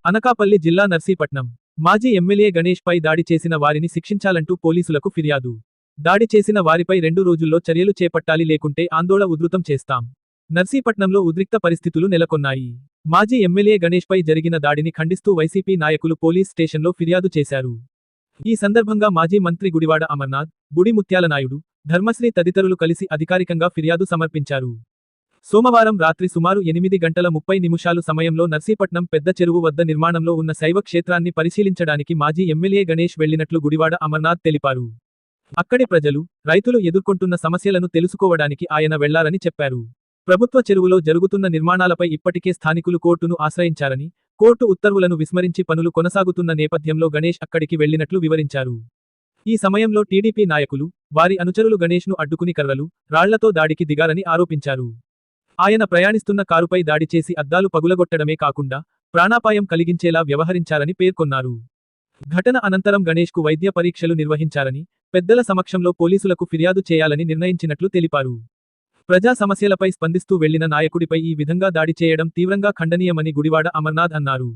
అనకాపల్లి జిల్లా నర్సీపట్నం మాజీ ఎమ్మెల్యే గణేష్ పై దాడి చేసిన వారిని శిక్షించాలంటూ పోలీసులకు ఫిర్యాదు. దాడి చేసిన వారిపై 2 రోజుల్లో చర్యలు చేపట్టాలి, లేకుంటే ఆందోళన ఉధృతం చేస్తాం. నర్సీపట్నంలో ఉద్రిక్త పరిస్థితులు నెలకొన్నాయి. మాజీ ఎమ్మెల్యే గణేష్ పై జరిగిన దాడిని ఖండిస్తూ వైసీపీ నాయకులు పోలీస్ స్టేషన్లో ఫిర్యాదు చేశారు. ఈ సందర్భంగా మాజీ మంత్రి గుడివాడ అమర్నాథ్, బుడి ముత్యాల నాయుడు, ధర్మశ్రీ తదితరులు కలిసి అధికారికంగా ఫిర్యాదు సమర్పించారు. సోమవారం రాత్రి సుమారు 8:30 సమయంలో నర్సీపట్నం పెద్ద చెరువు వద్ద నిర్మాణంలో ఉన్న శైవ క్షేత్రాన్ని పరిశీలించడానికి మాజీ ఎమ్మెల్యే గణేష్ వెళ్లినట్లు గుడివాడ అమర్నాథ్ తెలిపారు. అక్కడి ప్రజలు, రైతులు ఎదుర్కొంటున్న సమస్యలను తెలుసుకోవడానికి ఆయన వెళ్లారని చెప్పారు. ప్రభుత్వ చెరువులో జరుగుతున్న నిర్మాణాలపై ఇప్పటికే స్థానికులు కోర్టును ఆశ్రయించారని, కోర్టు ఉత్తర్వులను విస్మరించి పనులు కొనసాగుతున్న నేపథ్యంలో గణేష్ అక్కడికి వెళ్లినట్లు వివరించారు. ఈ సమయంలో టీడీపీ నాయకులు, వారి అనుచరులు గణేష్ను అడ్డుకుని కర్రలు, రాళ్లతో దాడికి దిగారని ఆరోపించారు. ఆయన ప్రయాణిస్తున్న కారుపై దాడి చేసి అద్దాలు పగులగొట్టడమే కాకుండా ప్రాణాపాయం కలిగించేలా వ్యవహరించారని పేర్కొన్నారు. ఘటన అనంతరం గణేష్కు వైద్య పరీక్షలు నిర్వహించారని, పెద్దల సమక్షంలో పోలీసులకు ఫిర్యాదు చేయాలని నిర్ణయించినట్లు తెలిపారు. ప్రజా సమస్యలపై స్పందిస్తూ వెళ్లిన నాయకుడిపై ఈ విధంగా దాడి చేయడం తీవ్రంగా ఖండనీయమని గుడివాడ అమర్నాథ్ అన్నారు.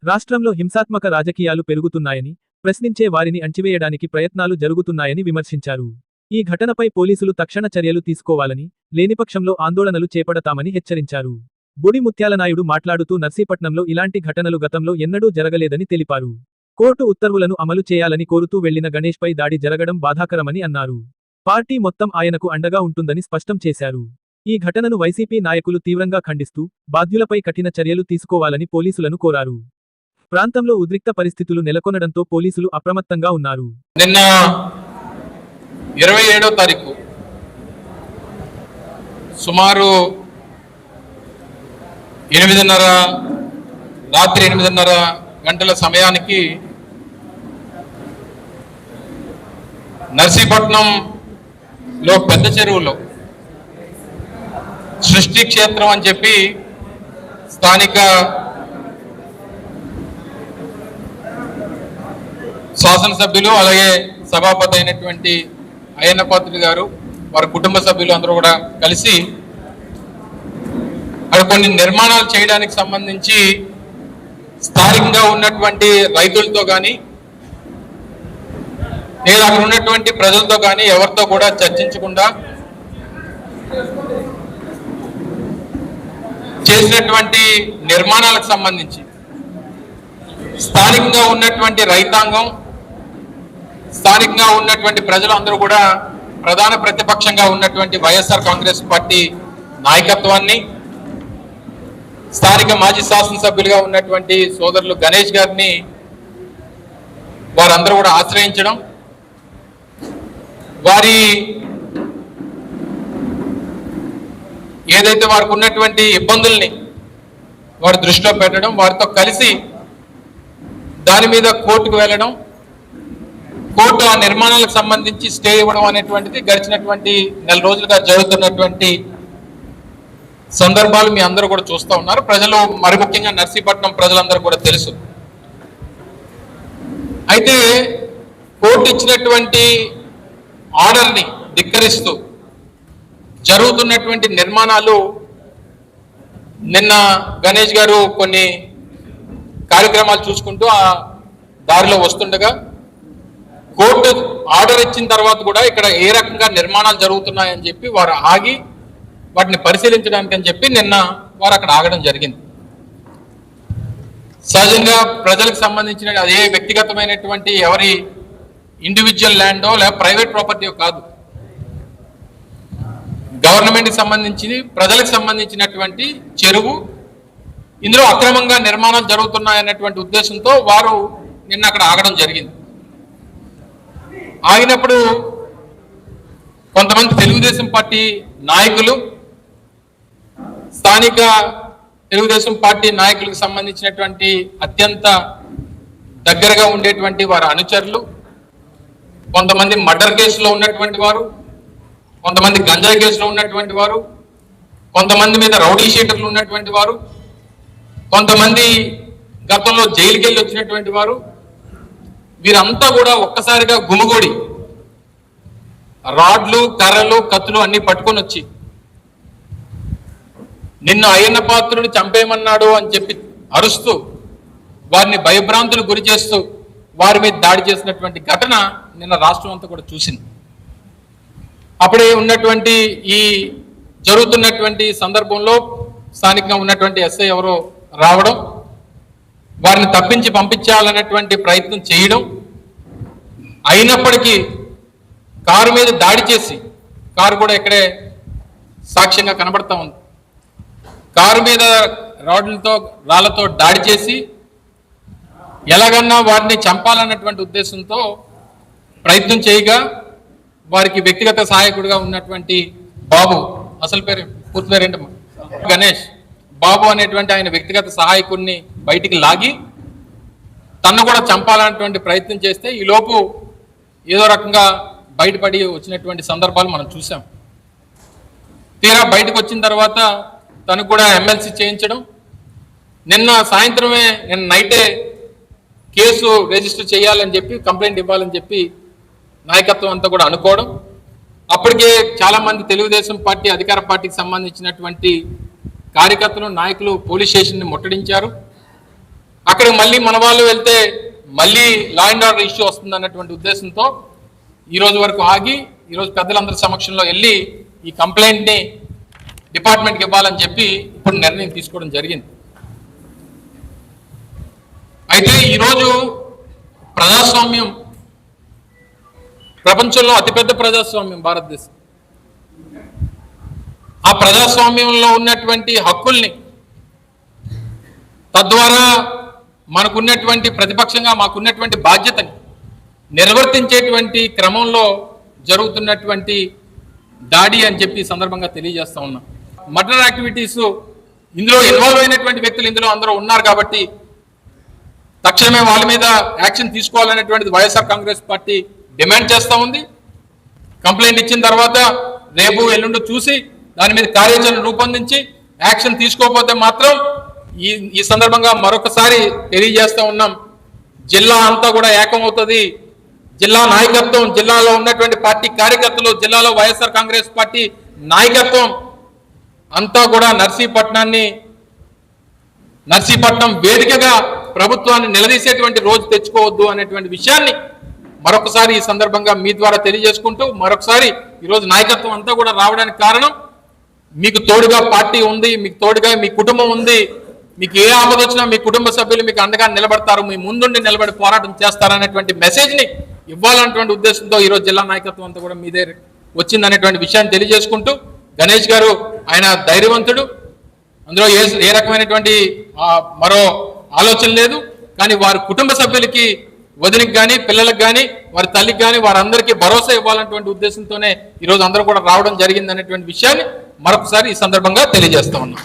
రాష్ట్రంలో హింసాత్మక రాజకీయాలు పెరుగుతున్నాయని, ప్రశ్నించే వారిని అణచివేయడానికి ప్రయత్నాలు జరుగుతున్నాయని విమర్శించారు. ఈ ఘటనపై పోలీసులు తక్షణ చర్యలు తీసుకోవాలని, లేనిపక్షంలో ఆందోళనలు చేపడతామని హెచ్చరించారు. బుడి ముత్యాలనాయుడు మాట్లాడుతూ నర్సీపట్నంలో ఇలాంటి ఘటనలు గతంలో ఎన్నడూ జరగలేదని తెలిపారు. కోర్టు ఉత్తర్వులను అమలు చేయాలని కోరుతూ వెళ్లిన గణేష్పై దాడి జరగడం బాధాకరమని అన్నారు. పార్టీ మొత్తం ఆయనకు అండగా ఉంటుందని స్పష్టం చేశారు. ఈ ఘటనను వైసీపీ నాయకులు తీవ్రంగా ఖండిస్తూ, బాధ్యులపై కఠిన చర్యలు తీసుకోవాలని పోలీసులను కోరారు. ప్రాంతంలో ఉద్రిక్త పరిస్థితులు నెలకొనడంతో పోలీసులు అప్రమత్తంగా ఉన్నారు. నిన్న 27వ తారీఖు సుమారు 8:30 రాత్రి 8:30 గంటల సమయానికి నర్సీపట్నంలో పెద్ద చెరువులో సృష్టి క్షేత్రం అని చెప్పి స్థానిక శాసనసభ్యులు అలాగే సభాపతి అయినటువంటి అయ్యన్న పాత్రుడు గారు, వారి కుటుంబ సభ్యులు అందరూ కూడా కలిసి అక్కడ కొన్ని నిర్మాణాలు చేయడానికి సంబంధించి స్థానికంగా ఉన్నటువంటి రైతులతో కానీ లేదా అక్కడ ఉన్నటువంటి ప్రజలతో కానీ ఎవరితో కూడా చర్చించకుండా చేసినటువంటి నిర్మాణాలకు సంబంధించి స్థానికంగా ఉన్నటువంటి రైతాంగం, స్థానికంగా ఉన్నటువంటి ప్రజలు అందరూ కూడా ప్రధాన ప్రతిపక్షంగా ఉన్నటువంటి వైఎస్ఆర్ కాంగ్రెస్ పార్టీ నాయకత్వాన్ని, స్థానిక మాజీ శాసనసభ్యులుగా ఉన్నటువంటి సోదరులు గణేష్ గారిని వారందరూ కూడా ఆశ్రయించడం, వారి ఏదైతే వారికి ఉన్నటువంటి ఇబ్బందుల్ని వారి దృష్టిలో పెట్టడం, వారితో కలిసి దాని మీద కోర్టుకు వెళ్ళడం, కోర్టు ఆ నిర్మాణాలకు సంబంధించి స్టే ఇవ్వడం అనేటువంటిది గడిచినటువంటి 4 రోజులుగా జరుగుతున్నటువంటి సందర్భాలు మీ అందరూ కూడా చూస్తూ ఉన్నారు. ప్రజలు, మరి ముఖ్యంగా నర్సీపట్నం ప్రజలందరూ కూడా తెలుసు. అయితే కోర్టు ఇచ్చినటువంటి ఆర్డర్ని ధిక్కరిస్తూ జరుగుతున్నటువంటి నిర్మాణాలు, నిన్న గణేష్ గారు కొన్ని కార్యక్రమాలు చూసుకుంటూ ఆ దారిలో వస్తుండగా కోర్టు ఆర్డర్ ఇచ్చిన తర్వాత కూడా ఇక్కడ ఏ రకంగా నిర్మాణాలు జరుగుతున్నాయని చెప్పి వారు ఆగి వాటిని పరిశీలించడానికి అని చెప్పి నిన్న వారు అక్కడ ఆగడం జరిగింది. సహజంగా ప్రజలకు సంబంధించిన అదే వ్యక్తిగతమైనటువంటి ఎవరి ఇండివిజువల్ ల్యాండో లేదా ప్రైవేట్ ప్రాపర్టీ కాదు, గవర్నమెంట్కి సంబంధించి ప్రజలకు సంబంధించినటువంటి చెరువు, ఇందులో అక్రమంగా నిర్మాణాలు జరుగుతున్నాయన్నటువంటి ఉద్దేశంతో వారు నిన్న అక్కడ ఆగడం జరిగింది. ఆగినప్పుడు కొంతమంది తెలుగుదేశం పార్టీ నాయకులు, స్థానిక తెలుగుదేశం పార్టీ నాయకులకు సంబంధించినటువంటి అత్యంత దగ్గరగా ఉండేటువంటి వారి అనుచరులు, కొంతమంది మర్డర్ కేసులో ఉన్నటువంటి వారు, కొంతమంది గంజాయి కేసులో ఉన్నటువంటి వారు, కొంతమంది మీద రౌడీ షీటర్లు ఉన్నటువంటి వారు, కొంతమంది గతంలో జైలుకి వెళ్ళి వచ్చినటువంటి వారు, వీరంతా కూడా ఒక్కసారిగా గుమిగూడి రాడ్లు, కర్రలు, కత్తులు అన్ని పట్టుకొని వచ్చి నిన్ను అయ్యన్న పాత్రుడిని చంపేయమన్నాడు అని చెప్పి అరుస్తూ వారిని భయభ్రాంతులకు గురి చేస్తూ వారి మీద దాడి చేసినటువంటి ఘటన నిన్న రాష్ట్రం అంతా కూడా చూసింది. అప్పుడే ఉన్నటువంటి ఈ జరుగుతున్నటువంటి సందర్భంలో స్థానికంగా ఉన్నటువంటి ఎస్ఐ ఎవరో రావడం, వారిని తప్పించి పంపించాలన్నటువంటి ప్రయత్నం చేయడం, అయినప్పటికీ కారు మీద దాడి చేసి, కారు కూడా ఇక్కడే సాక్ష్యంగా కనబడతా ఉంది, కారు మీద రాళ్లతో దాడి చేసి ఎలాగన్నా వారిని చంపాలన్నటువంటి ఉద్దేశంతో ప్రయత్నం చేయగా వారికి వ్యక్తిగత సహాయకుడిగా ఉన్నటువంటి బాబు, అసలు పేరు పూర్తి పేరేంటమ్మా, గణేష్ బాబు అనేటువంటి ఆయన వ్యక్తిగత సహాయకుడిని బయటికి లాగి తన్ను కూడా చంపాలన్నటువంటి ప్రయత్నం చేస్తే ఈలోపు ఏదో రకంగా బయటపడి వచ్చినటువంటి సందర్భాలు మనం చూసాం. తీరా బయటకు వచ్చిన తర్వాత తను కూడా ఎమ్మెల్సీ చేయించడం, నిన్న సాయంత్రమే నిన్న నైటే కేసు రిజిస్టర్ చేయాలని చెప్పి కంప్లైంట్ ఇవ్వాలని చెప్పి నాయకత్వం అంతా కూడా అనుకోవడం, అప్పటికే చాలా మంది తెలుగుదేశం పార్టీ అధికార పార్టీకి సంబంధించినటువంటి కార్యకర్తలు నాయకులు పోలీస్ స్టేషన్ని ముట్టడించారు. అక్కడికి మళ్ళీ మన వాళ్ళు వెళ్తే మళ్ళీ లా అండ్ ఆర్డర్ ఇష్యూ వస్తుంది అన్నటువంటి ఉద్దేశంతో ఈ రోజు వరకు ఆగి ఈరోజు పెద్దలందరి సమక్షంలో వెళ్ళి ఈ కంప్లైంట్ని డిపార్ట్మెంట్కి ఇవ్వాలని చెప్పి ఇప్పుడు నిర్ణయం తీసుకోవడం జరిగింది. అయితే ఈరోజు ప్రజాస్వామ్యం ప్రపంచంలో అతిపెద్ద ప్రజాస్వామ్యం భారతదేశం. ఆ ప్రజాస్వామ్యంలో ఉన్నటువంటి హక్కుల్ని, తద్వారా మనకున్నటువంటి ప్రతిపక్షంగా మాకున్నటువంటి బాధ్యతని నిర్వర్తించేటువంటి క్రమంలో జరుగుతున్నటువంటి దాడి అని చెప్పి సందర్భంగా తెలియజేస్తా ఉన్నాం. మర్డర్ యాక్టివిటీస్ ఇందులో ఇన్వాల్వ్ అయినటువంటి వ్యక్తులు ఇందులో అందరూ ఉన్నారు కాబట్టి తక్షణమే వాళ్ళ మీద యాక్షన్ తీసుకోవాలనేటువంటిది వైఎస్ఆర్ కాంగ్రెస్ పార్టీ డిమాండ్ చేస్తూ ఉంది. కంప్లైంట్ ఇచ్చిన తర్వాత రేపు ఎల్లుండి చూసి దాని మీద కార్యాచరణ రూపొందించి యాక్షన్ తీసుకోకపోతే మాత్రం ఈ సందర్భంగా మరొకసారి తెలియజేస్తూ ఉన్నాం, జిల్లా అంతా కూడా ఏకమవుతుంది. జిల్లా నాయకత్వం, జిల్లాలో ఉన్నటువంటి పార్టీ కార్యకర్తలు, జిల్లాలో వైఎస్ఆర్ కాంగ్రెస్ పార్టీ నాయకత్వం అంతా కూడా నర్సీపట్నం వేదికగా ప్రభుత్వాన్ని నిలదీసేటువంటి రోజు తెచ్చుకోవద్దు అనేటువంటి విషయాన్ని మరొకసారి ఈ సందర్భంగా మీ ద్వారా తెలియజేసుకుంటూ, మరొకసారి ఈరోజు నాయకత్వం అంతా కూడా రావడానికి కారణం మీకు తోడుగా పార్టీ ఉంది, మీకు తోడుగా మీ కుటుంబం ఉంది, మీకు ఏ ఆపద వచ్చినా మీ కుటుంబ సభ్యులు మీకు అండగా నిలబడతారు, మీ ముందుండి నిలబడి పోరాటం చేస్తారనేటువంటి మెసేజ్ని ఇవ్వాలన్నటువంటి ఉద్దేశంతో ఈరోజు జిల్లా నాయకత్వం అంతా కూడా మీదే వచ్చిందనేటువంటి విషయాన్ని తెలియజేసుకుంటూ, గణేష్ గారు ఆయన ధైర్యవంతుడు, అందులో ఏ రకమైనటువంటి మరో ఆలోచన లేదు. కానీ వారి కుటుంబ సభ్యులకి, వదినికి కానీ పిల్లలకు కానీ వారి తల్లికి కానీ వారందరికీ భరోసా ఇవ్వాలన్నటువంటి ఉద్దేశంతోనే ఈరోజు అందరూ కూడా రావడం జరిగింది అనేటువంటి విషయాన్ని మరొకసారి ఈ సందర్భంగా తెలియజేస్తా ఉన్నాం.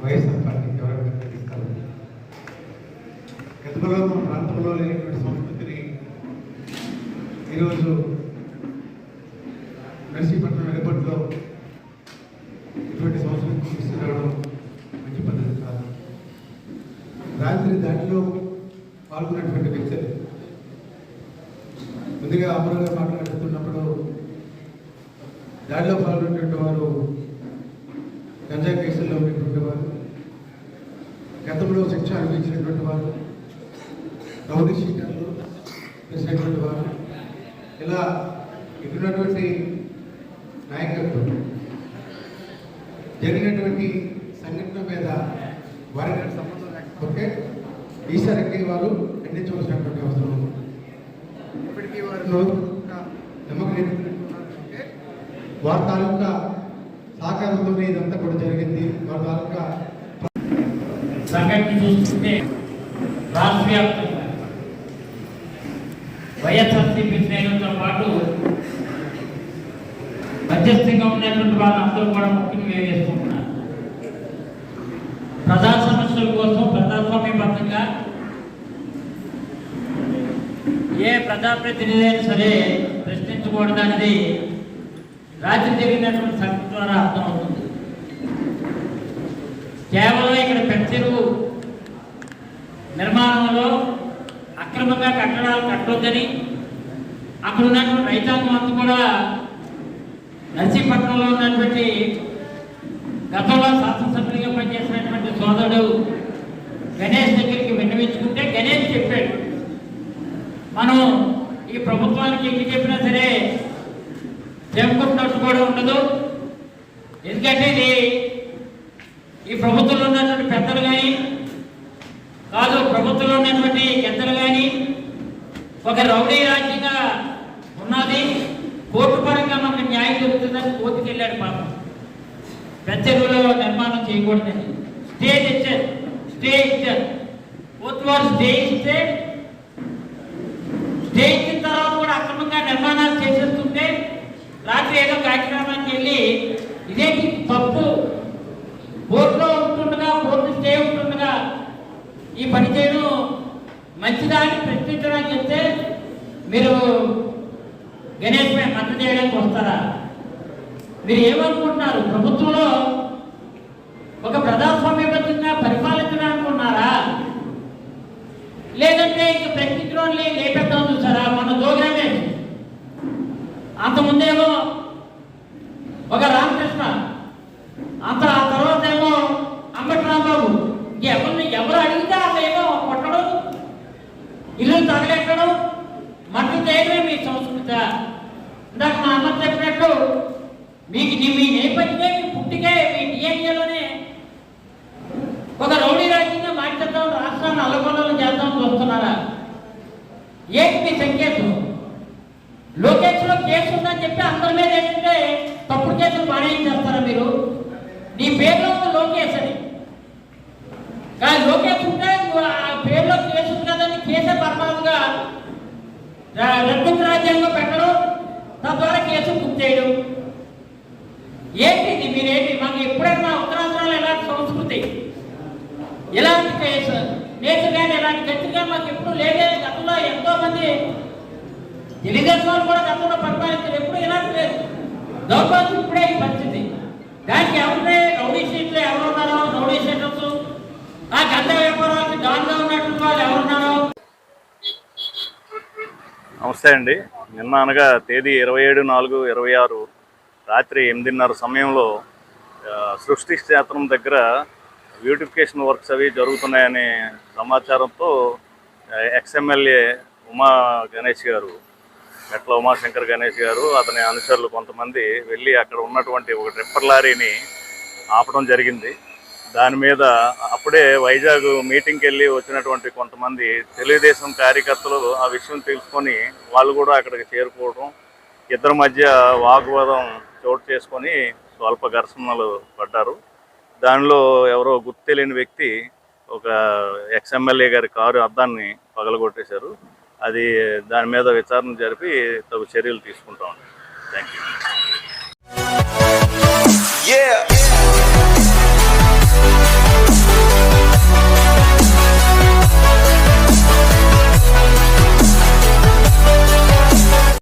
వైఎస్ఆర్ పార్టీకి ఎవరైనా ఇస్తారు, గతంలో మన ప్రాంతంలో లేనటువంటి సంస్కృతిని ఈరోజు నర్సీపట్నం ఎయిర్పోర్ట్లో ఇటువంటి సంస్కృతి తీసుకురావడం మంచి పద్ధతి కాదు. రాత్రి దాడిలో పాల్గొన్నటువంటి వ్యక్తులు ముందుగా అమరుగా మాట్లాడుతున్నప్పుడు దాడిలో పాల్గొన్నటువంటి వారు గంజాయి కేసుల్లో ఉన్నటువంటి వారు, గతంలో శిక్ష అనుభవించినటువంటి వారు, రౌడీ షీటర్లు చేసినటువంటి వారు, ఇలా ఇటున్నటువంటి నాయకత్వం జరిగినటువంటి సంఘటన మీద వారికి సంబంధం లేకపోతే ఈసారికి వారు ఖండించవలసినటువంటి అవసరం ఉంది. ఇప్పటికీ వారు నమ్మకం వారి తాలూకా సహకారంతోనే ఇదంతా కూడా జరిగింది. వారి తాలూకా సంఘటన చూస్తుంటే రాష్ట్ర వ్యాప్తంగా వైఎస్ఆర్సీపీ శ్రేణులతో పాటు మధ్యస్థంగా ఉన్నటువంటి వాళ్ళందరూ కూడా ముఖ్యంగా వేసుకుంటున్నారు. ప్రజా సమస్యల కోసం ప్రజాస్వామ్యబద్ధంగా ఏ ప్రజాప్రతినిధి అయినా సరే ప్రశ్నించకూడదనేది రాత్రి జరిగినటువంటి సంఘటన ద్వారా అర్థమవుతుంది. కేవలం ఇక్కడ పెంచెరువు నిర్మాణంలో అక్రమంగా కట్టడాలు కట్టొద్దని అక్కడ ఉన్నటువంటి రైతాంగం అంతా కూడా నర్సీపట్నంలో ఉన్నటువంటి గతంలో శాసనసభ్యులుగా పనిచేసినటువంటి సోదరుడు గణేష్ దగ్గరికి విన్నవించుకుంటే గణేష్ చెప్పాడు, మనం ఈ ప్రభుత్వానికి ఎన్ని చెప్పినా సరే చెప్పుకుంటున్నట్టు కూడా ఉండదు. ఎందుకంటే ఇది ఈ ప్రభుత్వంలో ఉన్నటువంటి పెద్దలు కానీ కాదు, ప్రభుత్వంలో ఉన్నటువంటి పెద్దలు కానీ ఒక రౌడీ రాజ్యంగా ఉన్నది. కోర్టు పరంగా మనకు న్యాయం జరుగుతుందని కోర్టుకు వెళ్ళాడు పాపం. పెద్ద చెరువులో నిర్మాణం చేయకూడదని స్టే ఇచ్చారు. కోర్టు వారు స్టే ఇచ్చిన తర్వాత కూడా అక్రమంగా నిర్మాణాలు చేసేస్తుంటే రాత్రి ఏదో కార్యక్రమానికి వెళ్ళి ఇదేంటి తప్పు, కోర్టులో ఉంటుండగా కోర్టు స్టే ఉంటుండగా ఈ పని చేయడం మంచిదాన్ని ప్రశ్నించడానికి చెప్తే మీరు గణేష్ పై మద్దతు చేయడానికి వస్తారా? మీరు ఏమనుకుంటున్నారు? ప్రభుత్వంలో ఒక ప్రజాస్వామ్యబద్ధంగా పరిపాలించడానికి ఉన్నారా, లేదంటే ఇంక ప్రశ్నించడం లేపెద్దాం చూసారా? మన జోగానే అంతకుముందేమో ఒక రామకృష్ణ, ఆ తర్వాత ఏమో అంబటి రాంబాబు, ఎవరు అడిగితే వాళ్ళేమో కొట్టడం, ఇల్లు తగలెట్టడం, మట్టి చేయడమే మీ సంస్కృత. ఇందాక మా అమ్మ చెప్పినట్టు మీ నేపథ్యమే, మీ పుట్టికే, మీ డిఎన్ఏలోనే ఒక రౌడీ రాజ్యంగా మార్చేద్దాం, రాష్ట్రాన్ని అల్లకొల్లం చేద్దాం చూస్తున్నారా? ఏంటి మీ సంకేతం? లోకేష్లో కేసు ఉందని చెప్పి అందరి మీద ఏంటంటే తప్పుడు కేసులు బాగా చేస్తారా మీరు? నీ పేరులో ఉంది లోకేష్ అని, కానీ లోకేష్ ఉంటే ఆ పేరులో కేసు ఉంది కదని కేసే పర్మాలుగా రెడ్డి రాజ్యాంగం పెట్టడం, తద్వారా కేసు బుక్ చేయడం. ఏంటి మీరేంటి? మాకు ఎప్పుడైనా ఉత్తరాంధ్రాలు ఎలాంటి సంస్కృతి, ఎలాంటి కేసు నేచర్ కానీ ఎలాంటి గట్టి కానీ మాకు ఎప్పుడు లేదే. గతంలో ఎంతో మంది తెలుగుదేశం వాళ్ళు కూడా గతంలో పరిపాలించారు, ఎప్పుడు ఇలాంటి లేదు. దౌర్భాగ్యం ఇప్పుడే ఈ పరిస్థితి. దానికి ఎవరినే రౌడీ షీట్లు ఎవరున్నారో, రౌడీ షీటర్స్, ఆ గంట వ్యాపారానికి దానిలో ఉన్నటువంటి వాళ్ళు ఎవరున్నారో. నమస్తే అండి. నిన్న అనగా తేదీ 27/4/26 రాత్రి 8:30 సమయంలో సృష్టి క్షేత్రం దగ్గర బ్యూటిఫికేషన్ వర్క్స్ అవి జరుగుతున్నాయనే సమాచారంతో ఎక్స్ఎమ్మెల్యే ఉమా గణేష్ గారు, మెట్ల ఉమాశంకర్ గణేష్ గారు, అతని అనుచరులు కొంతమంది వెళ్ళి అక్కడ ఉన్నటువంటి ఒక ట్రిప్పర్ లారీని ఆపడం జరిగింది. దాని మీద అప్పుడే వైజాగ్ మీటింగ్కి వెళ్ళి వచ్చినటువంటి కొంతమంది తెలుగుదేశం కార్యకర్తలు ఆ విషయం తెలుసుకొని వాళ్ళు కూడా అక్కడికి చేరుకోవడం, ఇద్దరి మధ్య వాగ్వాదం చోటు చేసుకొని స్వల్ప ఘర్షణలు పడ్డారు. దానిలో ఎవరో గుర్తు తెలియని వ్యక్తి ఒక ఎక్స్ఎమ్మెల్యే గారి కారు అద్దాన్ని పగలగొట్టేశారు. అది దాని మీద విచారణ జరిపి తగు చర్యలు తీసుకుంటాం. Thank you.